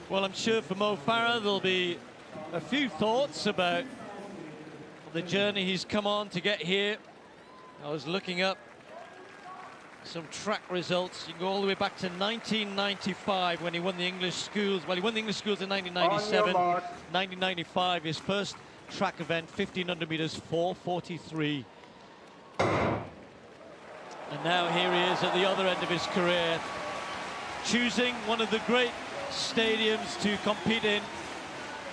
Well, I'm sure for Mo Farah there'll be a few thoughts about the journey he's come on to get here. I was looking up some track results. You can go all the way back to 1995 when he won the English schools. Well, he won the English schools in 1997. 1995, his first track event, 1500 meters, 4:43. And now here he is at the other end of his career, choosing one of the great stadiums to compete in,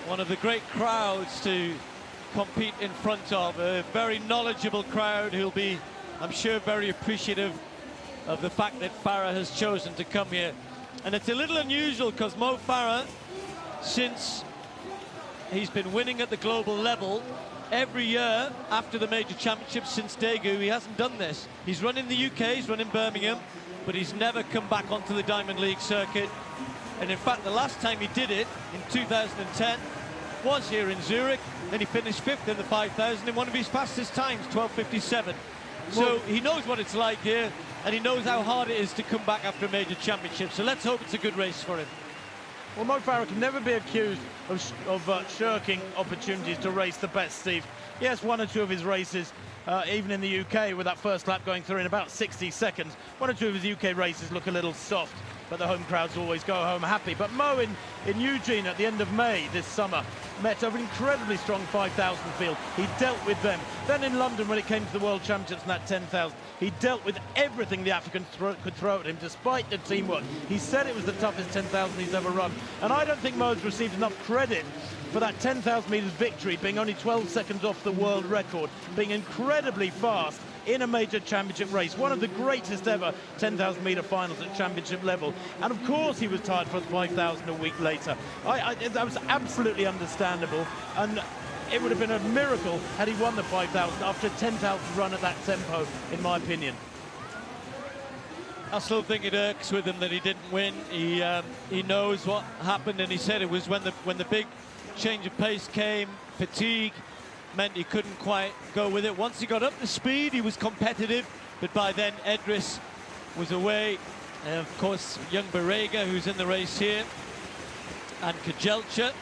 one of the great crowds to compete in front of, a very knowledgeable crowd who'll be, I'm sure, very appreciative of the fact that Farah has chosen to come here. And it's a little unusual because Mo Farah, since he's been winning at the global level, every year after the major championships since Daegu, he hasn't done this. He's run in the UK, he's run in Birmingham, but he's never come back onto the Diamond League circuit. And in fact, the last time he did it, in 2010, was here in Zurich, and he finished 5th in the 5,000 in one of his fastest times, 12:57. So he knows what it's like here, and he knows how hard it is to come back after a major championship. So let's hope it's a good race for him. Well, Mo Farah can never be accused of shirking opportunities to race the best, Steve. Yes, one or two of his races, even in the UK, with that first lap going through in about 60 seconds, one or two of his UK races look a little soft, but the home crowds always go home happy. But Mo in Eugene at the end of May this summer met an incredibly strong 5,000 field. He dealt with them. Then in London, when it came to the World Championships in that 10,000, he dealt with everything the Africans could throw at him, despite the teamwork. He said it was the toughest 10,000 he's ever run. And I don't think Mo's received enough credit for that 10,000 metres victory, being only 12 seconds off the world record, being incredibly fast in a major championship race, one of the greatest ever 10,000 metre finals at championship level. And of course he was tired for 5,000 a week later. That was absolutely understandable, and it would have been a miracle had he won the 5,000 after a 10,000 run at that tempo, in my opinion. I still think it irks with him that he didn't win. He knows what happened, and he said it was when the big change of pace came, fatigue meant he couldn't quite go with it. Once he got up to speed, he was competitive, but by then Edris was away. And of course, young Barega, who's in the race here, and Kajelcha,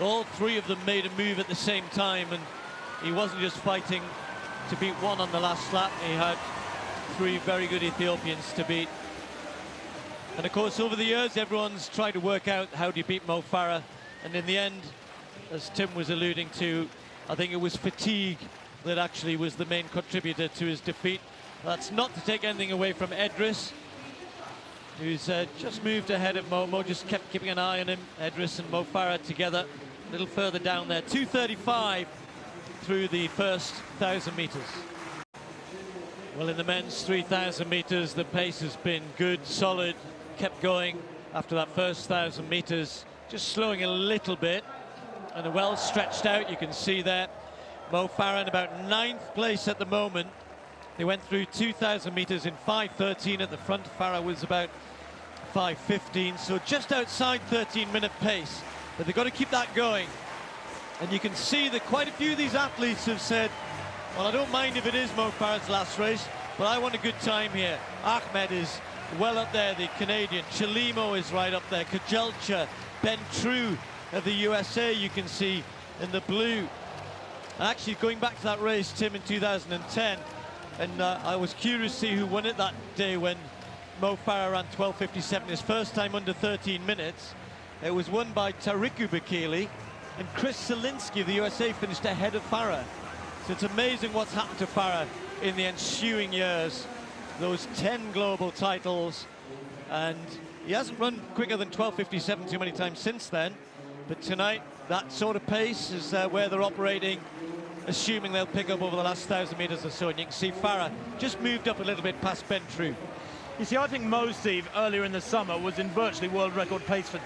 all three of them made a move at the same time, and he wasn't just fighting to beat one on the last lap. He had three very good Ethiopians to beat. And of course, over the years, everyone's tried to work out how do you beat Mo Farah, and in the end, as Tim was alluding to, I think it was fatigue that actually was the main contributor to his defeat. That's not to take anything away from Edris, who's just moved ahead of Mo. Mo just kept keeping an eye on him. Edris and Mo Farah together, a little further down there. 2:35 through the first 1,000 meters. Well, in the men's 3,000 meters, the pace has been good, solid, kept going after that first 1,000 meters, just slowing a little bit. And well stretched out, you can see there. Mo Farah in about 9th place at the moment. They went through 2,000 meters in 5:13 at the front. Farah was about 5:15, so just outside 13-minute pace. But they've got to keep that going. And you can see that quite a few of these athletes have said, well, I don't mind if it is Mo Farah's last race, but I want a good time here. Ahmed is well up there, the Canadian. Chalimo is right up there. Kajelcha, Ben True of the USA, you can see in the blue. Actually, going back to that race, Tim, in 2010, and I was curious to see who won it that day when Mo Farah ran 12:57, his first time under 13 minutes. It was won by Tariku Bakili, and Chris Zielinski of the USA finished ahead of Farah. So it's amazing what's happened to Farah in the ensuing years. Those 10 global titles, and he hasn't run quicker than 12:57 too many times since then. But tonight, that sort of pace is where they're operating, assuming they'll pick up over the last 1,000 meters or so. And you can see Farah just moved up a little bit past Ben True. You see, I think Mo, Steve, earlier in the summer was in virtually world record pace for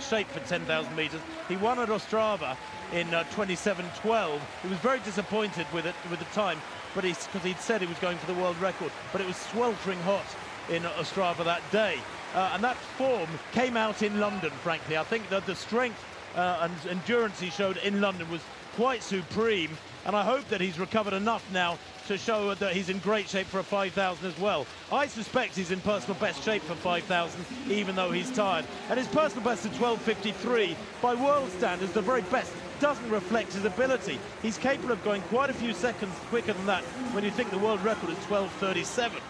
shape for 10,000 meters. He won at Ostrava in 27:12. He was very disappointed with the time, but because he'd said he was going for the world record. But it was sweltering hot in Ostrava that day. And that form came out in London, frankly. I think that the strength and endurance he showed in London was quite supreme. and I hope that he's recovered enough now to show that he's in great shape for a 5,000 as well. I suspect he's in personal best shape for 5,000, even though he's tired. And his personal best of 12:53, by world standards, the very best, doesn't reflect his ability. He's capable of going quite a few seconds quicker than that when you think the world record is 12:37.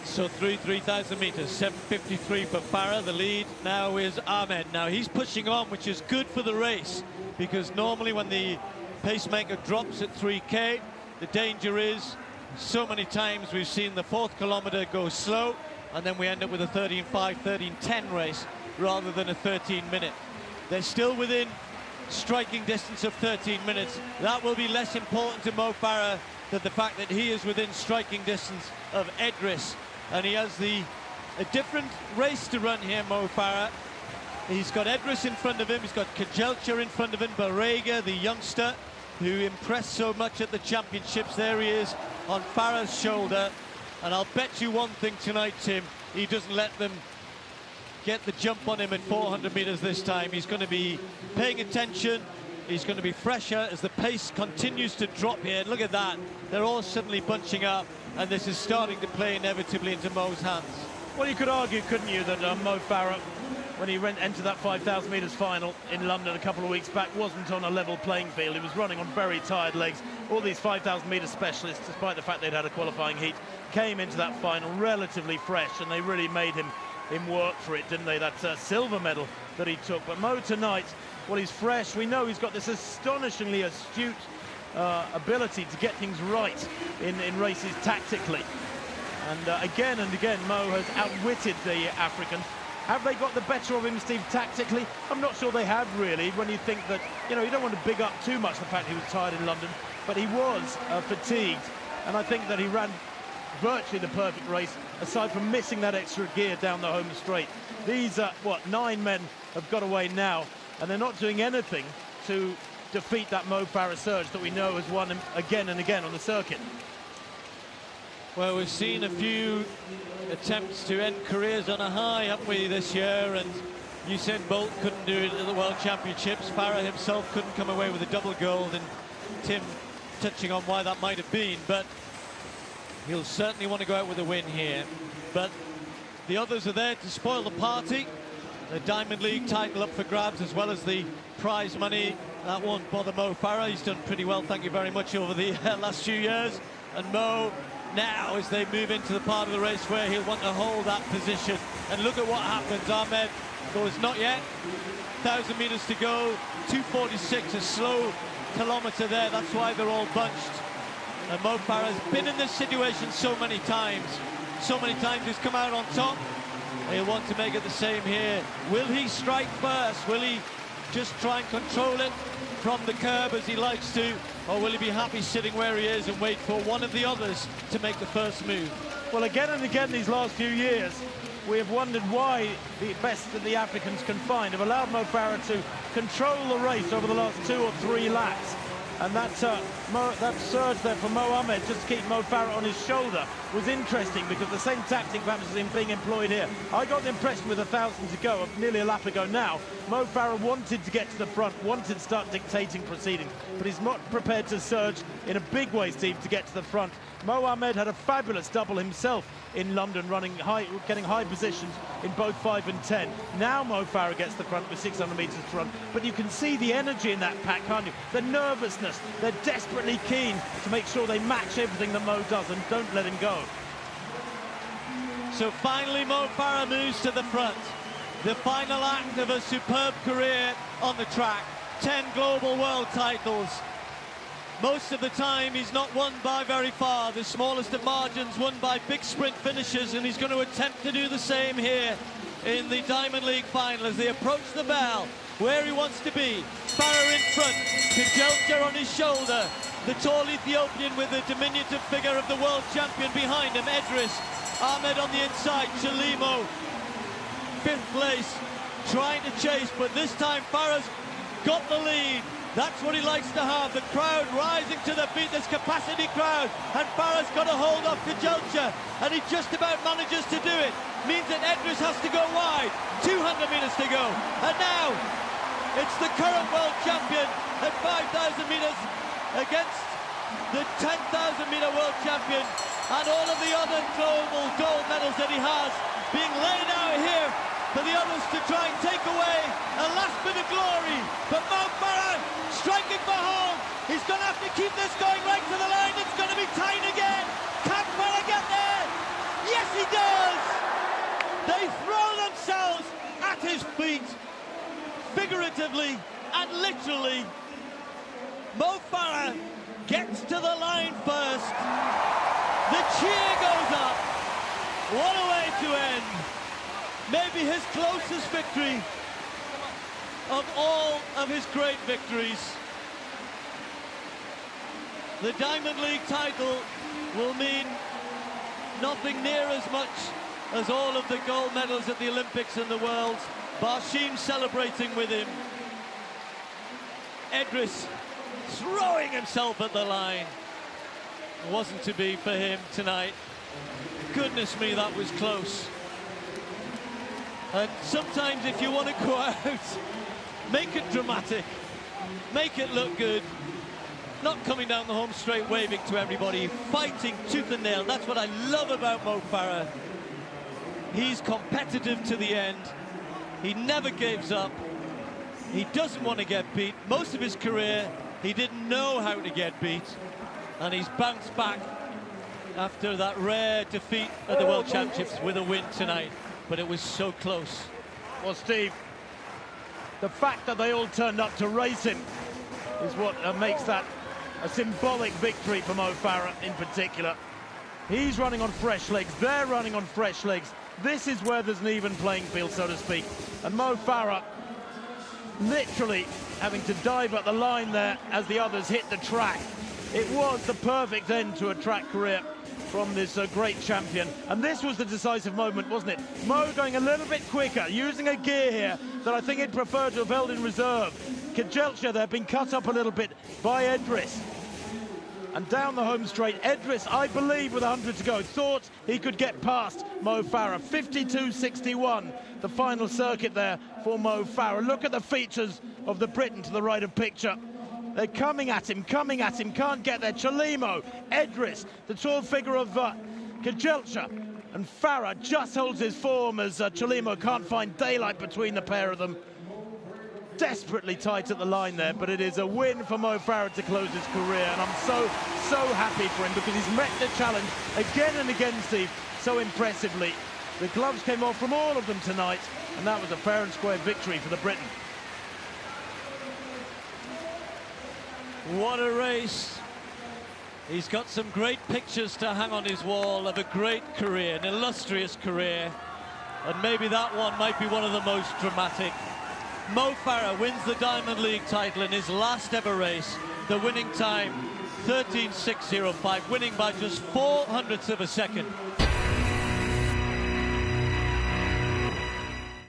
So 3,000 meters, 7:53 for Farah. The lead now is Ahmed. Now he's pushing on, which is good for the race, because normally when the pacemaker drops at 3K, the danger is so many times we've seen the 4th kilometer go slow, and then we end up with a 13:5, 13:10 race rather than a 13-minute. They're still within striking distance of 13 minutes. That will be less important to Mo Farah than the fact that he is within striking distance of Edris. And he has a different race to run here, Mo Farah. He's got Edris in front of him, he's got Kajelcha in front of him, Barrega, the youngster, who impressed so much at the championships. There he is on Farah's shoulder. And I'll bet you one thing tonight, Tim, he doesn't let them get the jump on him at 400 meters this time. He's going to be paying attention. He's going to be fresher as the pace continues to drop here. Look at that. They're all suddenly bunching up, and this is starting to play inevitably into Mo's hands. Well, you could argue, couldn't you, that Mo Farah, when he entered that 5,000 metres final in London a couple of weeks back, wasn't on a level playing field. He was running on very tired legs. All these 5,000 metre specialists, despite the fact they'd had a qualifying heat, came into that final relatively fresh, and they really made him work for it, didn't they? That silver medal that he took. But Mo tonight, well, he's fresh. We know he's got this astonishingly astute ability to get things right in races tactically. And again, Mo has outwitted the Africans. Have they got the better of him, Steve, tactically? I'm not sure they have, really, when you think that, you know, you don't want to big up too much the fact he was tired in London, but he was fatigued, and I think that he ran virtually the perfect race, aside from missing that extra gear down the home straight. These, 9 men have got away now, and they're not doing anything to defeat that Mo Farah surge that we know has won him again and again on the circuit. Well, we've seen a few attempts to end careers on a high, haven't we, this year? And Usain Bolt couldn't do it at the World Championships. Farah himself couldn't come away with a double gold, and Tim touching on why that might have been. But he'll certainly want to go out with a win here. But the others are there to spoil the party. The Diamond League title up for grabs, as well as the prize money. That won't bother Mo Farah. He's done pretty well, thank you very much, over the last few years. And Mo, now, as they move into the part of the race where he'll want to hold that position. And look at what happens. Ahmed goes not yet. 1,000 meters to go. 2:46, a slow kilometer there. That's why they're all bunched. And Mo Farah's been in this situation so many times. So many times he's come out on top. He'll want to make it the same here. Will he strike first? Will he just try and control it from the curb as he likes to? Or will he be happy sitting where he is and wait for one of the others to make the first move? Well, again and again these last few years, we have wondered why the best that the Africans can find have allowed Mo Farah to control the race over the last 2 or 3 laps. And that surge there for Mohammed, just to keep Mo Farah on his shoulder, was interesting, because the same tactic perhaps is being employed here. I got the impression with 1,000 to go, nearly a lap ago now, Mo Farah wanted to get to the front, wanted to start dictating proceedings, but he's not prepared to surge in a big way, Steve, to get to the front. Mohammed had a fabulous double himself in London, running high, getting high positions in both 5 and 10. Now Mo Farah gets the front with 600 metres to run, but you can see the energy in that pack, can't you? The nervousness, they're desperately keen to make sure they match everything that Mo does and don't let him go. So finally Mo Farah moves to the front. The final act of a superb career on the track. 10 global world titles. Most of the time he's not won by very far. The smallest of margins won by big sprint finishes, and he's going to attempt to do the same here in the Diamond League final as they approach the bell where he wants to be. Farah in front, Kajelcha on his shoulder, the tall Ethiopian with the diminutive figure of the world champion behind him, Edris. Ahmed on the inside, Chalimo 5th place, trying to chase, but this time Farah's got the lead. That's what he likes to have, the crowd rising to their feet, this capacity crowd, and Farah's got a hold of Kajelcha, and he just about manages to do it. Means that Edris has to go wide, 200 metres to go, and now It's the current world champion at 5,000 metres against the 10,000 metre world champion, and all of the other global gold medals that he has being laid out here for the others to try and take away a last bit of glory. But Mo Farah striking for home. He's going to have to keep this going right to the line. It's going to be tight again. Can Farah get there? Yes, he does. They throw themselves at his feet, figuratively and literally. Mo Farah gets to the line first. The cheer goes up. What a way to end. Maybe his closest victory of all of his great victories. The Diamond League title will mean nothing near as much as all of the gold medals at the Olympics and the Worlds. Barshim celebrating with him. Edris throwing himself at the line. It wasn't to be for him tonight. Goodness me, that was close. And sometimes if you want to go out, make it dramatic, make it look good. Not coming down the home straight waving to everybody, fighting tooth and nail. That's what I love about Mo Farah. He's competitive to the end. He never gives up. He doesn't want to get beat. Most of his career, he didn't know how to get beat. And he's bounced back after that rare defeat at the World Championships with a win tonight. But it was so close. Well, Steve, the fact that they all turned up to race him is what makes that a symbolic victory for Mo Farah in particular. He's running on fresh legs, they're running on fresh legs. This is where there's an even playing field, so to speak. And Mo Farah literally having to dive at the line there as the others hit the track. It was the perfect end to a track career from this great champion. And this was the decisive moment, wasn't it? Mo going a little bit quicker, using a gear here that I think he'd prefer to have held in reserve. Kajelcha there being cut up a little bit by Edris. And down the home straight, Edris, I believe, with 100 to go, thought he could get past Mo Farah. 52.61, the final circuit there for Mo Farah. Look at the features of the Briton to the right of picture. They're coming at him, can't get there. Chelimo, Edris, the tall figure of Kajelcha, and Farah just holds his form as Chelimo can't find daylight between the pair of them. Desperately tight at the line there, but it is a win for Mo Farah to close his career, and I'm so happy for him because he's met the challenge again and again, Steve, so impressively. The gloves came off from all of them tonight, and that was a fair and square victory for the Briton. What a race. He's got some great pictures to hang on his wall of a great career, an illustrious career, and maybe that one might be one of the most dramatic. Mo Farah wins the Diamond League title in his last ever race. The winning time, 13.605, winning by just 0.04 of a second.